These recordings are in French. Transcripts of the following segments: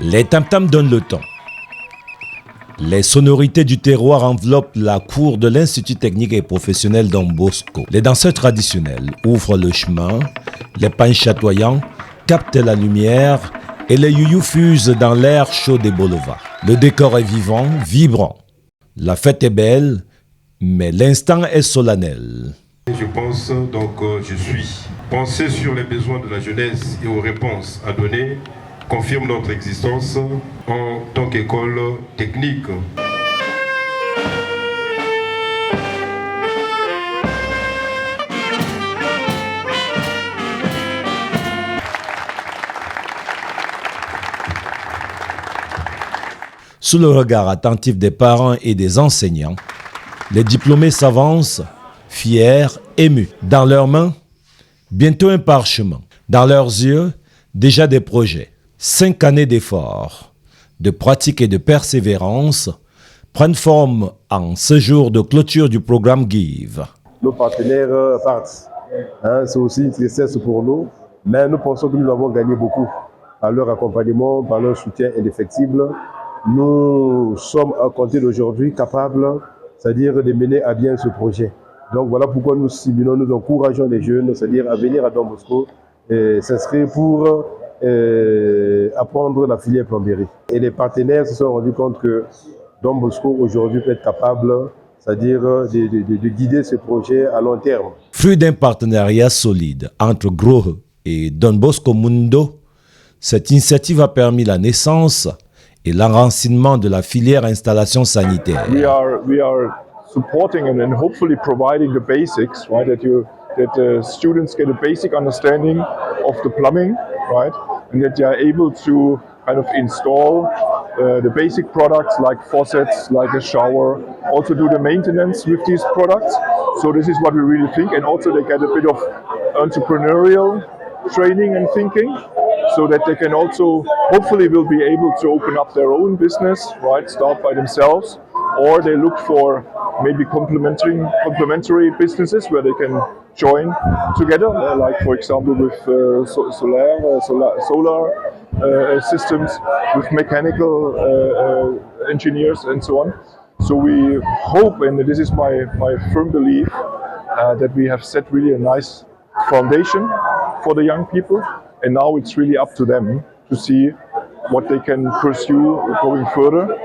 Les tam-tams donnent le ton. Les sonorités du terroir enveloppent la cour de l'Institut technique et professionnel Don Bosco. Les danseurs traditionnels ouvrent le chemin, les pagnes chatoyants captent la lumière et les youyous fusent dans l'air chaud des boulevards. Le décor est vivant, vibrant. La fête est belle, mais l'instant est solennel. Je pense donc, je suis. Penser sur les besoins de la jeunesse et aux réponses à donner confirme notre existence en tant qu'école technique. Sous le regard attentif des parents et des enseignants, les diplômés s'avancent, fiers, émus. Dans leurs mains, bientôt un parchemin. Dans leurs yeux, déjà des projets. 5 années d'efforts, de pratique et de persévérance prennent forme en ce jour de clôture du programme GIVE. Nos partenaires partent. C'est aussi une tristesse pour nous, mais nous pensons que nous avons gagné beaucoup par leur accompagnement, par leur soutien indéfectible. Nous sommes à compter d'aujourd'hui capables, c'est-à-dire de mener à bien ce projet. Donc voilà pourquoi nous stimulons, nous encourageons les jeunes, c'est-à-dire à venir à Don Bosco et s'inscrire pour apprendre la filière plomberie. Et les partenaires se sont rendus compte que Don Bosco aujourd'hui peut être capable, c'est-à-dire de guider ce projet à long terme. Fruit d'un partenariat solide entre GROHE et Don Bosco Mundo, cette initiative a permis la naissance et l'enracinement de la filière installation sanitaire. We are supporting and hopefully providing the basics, right? That students get a basic understanding of the plumbing, right? And that they are able to kind of install the basic products like faucets, like a shower, also do the maintenance with these products. So this is what we really think, and also they get a bit of entrepreneurial training and thinking, so that they can also hopefully will be able to open up their own business, right? Start by themselves, or they look for maybe complementary businesses where they can join together, like for example with solar systems, with mechanical engineers and so on. So we hope, and this is my firm belief, that we have set really a nice foundation for the young people, and now it's really up to them to see what they can pursue going further,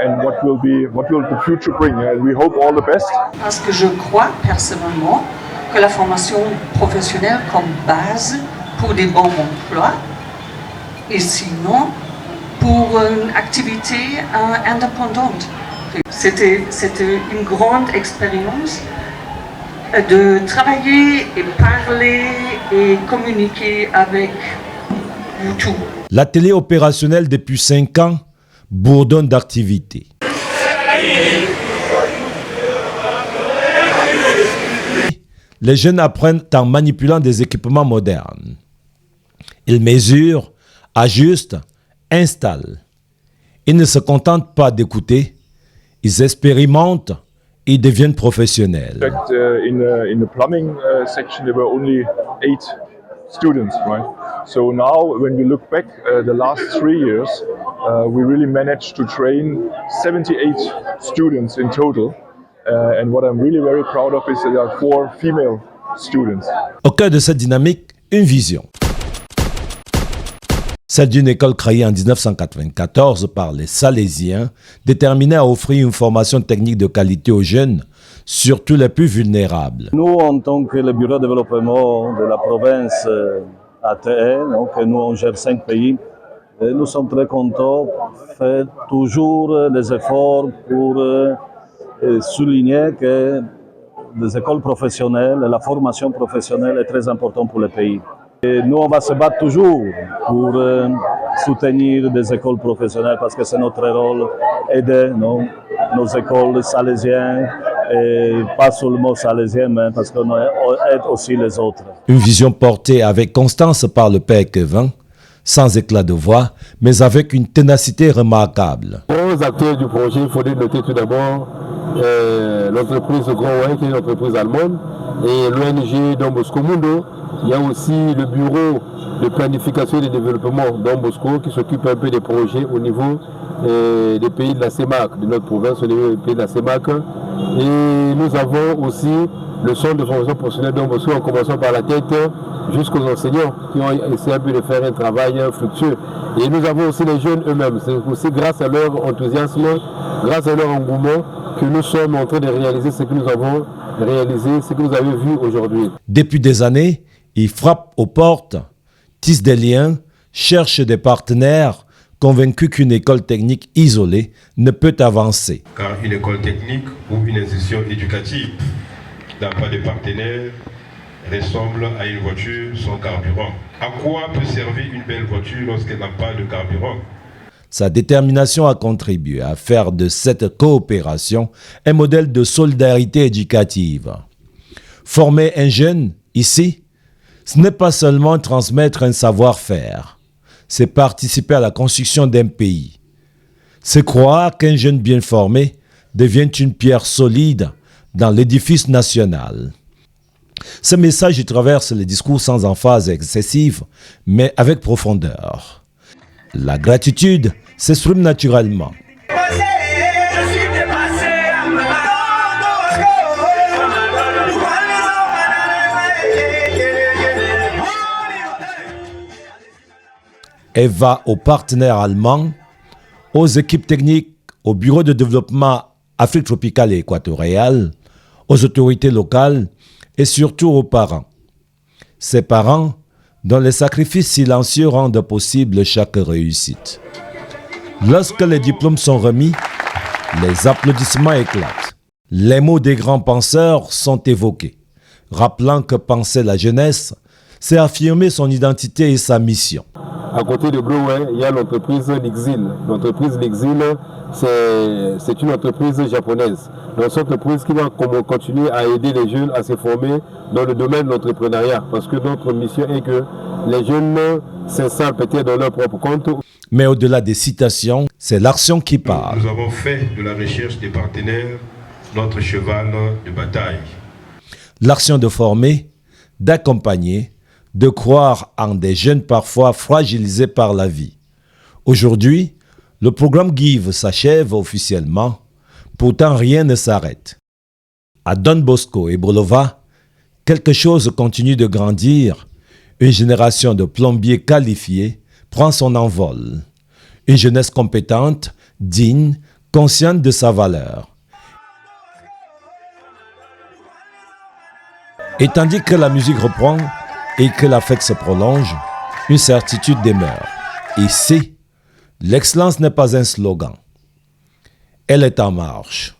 and what will the future bring. And we hope all the best. Parce que je crois personnellement que la formation professionnelle comme base pour des bons emplois, et sinon pour une activité indépendante. C'était une grande expérience de travailler et parler et communiquer avec vous tous. L'atelier opérationnel depuis 5 ans bourdonne d'activité. Les jeunes apprennent en manipulant des équipements modernes. Ils mesurent, ajustent, installent. Ils ne se contentent pas d'écouter, ils expérimentent, ils deviennent professionnels. In fact, in the plumbing section, there were only 8 students, right? So now, when we look back the last 3 years, we really managed to train 78 students in total. And what I'm really very proud of is that there are 4 female students. Au cœur de cette dynamique, une vision. Celle d'une école créée en 1994 par les Salésiens, déterminée à offrir une formation technique de qualité aux jeunes, surtout les plus vulnérables. Nous, en tant que le bureau de développement de la province ATE, donc nous on gère 5 pays, nous sommes très contents, fait toujours des efforts pour souligner que les écoles professionnelles, la formation professionnelle est très importante pour le pays. Et nous, on va se battre toujours pour soutenir des écoles professionnelles parce que c'est notre rôle aider nos écoles salésiennes et pas seulement salésiennes, mais parce qu'on aide aussi les autres. Une vision portée avec constance par le père Kevin, sans éclat de voix, mais avec une ténacité remarquable. Pour les acteurs du projet, il faudrait noter tout d'abord l'entreprise GROHE, qui est une entreprise allemande, et l'ONG Don Bosco Mundo, Il y a aussi le bureau de planification et de développement Don Bosco qui s'occupe un peu des projets au niveau des pays de la CEMAC, de notre province, au niveau des pays de la CEMAC. Et nous avons aussi le centre de formation professionnelle Don Bosco, en commençant par la tête jusqu'aux enseignants qui ont essayé un peu de faire un travail fructueux. Et nous avons aussi les jeunes eux-mêmes. C'est aussi grâce à leur enthousiasme, grâce à leur engouement que nous sommes en train de réaliser ce que nous avons réalisé, ce que vous avez vu aujourd'hui. Depuis des années, il frappe aux portes, tisse des liens, cherche des partenaires, convaincu qu'une école technique isolée ne peut avancer. Car une école technique ou une institution éducative n'a pas de partenaire ressemble à une voiture sans carburant. À quoi peut servir une belle voiture lorsqu'elle n'a pas de carburant? Sa détermination a contribué à faire de cette coopération un modèle de solidarité éducative. Former un jeune, ici, ce n'est pas seulement transmettre un savoir-faire, c'est participer à la construction d'un pays. C'est croire qu'un jeune bien formé devient une pierre solide dans l'édifice national. Ce message traverse les discours sans emphase excessive, mais avec profondeur. La gratitude s'exprime naturellement. Elle va aux partenaires allemands, aux équipes techniques, au Bureau de développement Afrique tropicale et équatoriale, aux autorités locales et surtout aux parents. Ces parents dont les sacrifices silencieux rendent possible chaque réussite. Lorsque les diplômes sont remis, les applaudissements éclatent. Les mots des grands penseurs sont évoqués, rappelant que penser la jeunesse, c'est affirmer son identité et sa mission. À côté de Groway, il y a l'entreprise L'Exil. L'entreprise L'Exil, c'est une entreprise japonaise. Donc, cette entreprise qui va continuer à aider les jeunes à se former dans le domaine de l'entrepreneuriat. Parce que notre mission est que les jeunes s'installent peut-être dans leur propre compte. Mais au-delà des citations, c'est l'action qui parle. Nous avons fait de la recherche des partenaires notre cheval de bataille. L'action de former, d'accompagner, de croire en des jeunes parfois fragilisés par la vie. Aujourd'hui, le programme GIVE s'achève officiellement, pourtant rien ne s'arrête. À Don Bosco et Bolova, quelque chose continue de grandir. Une génération de plombiers qualifiés prend son envol. Une jeunesse compétente, digne, consciente de sa valeur. Et tandis que la musique reprend et que la fête se prolonge, une certitude demeure. Ici, l'excellence n'est pas un slogan. Elle est en marche.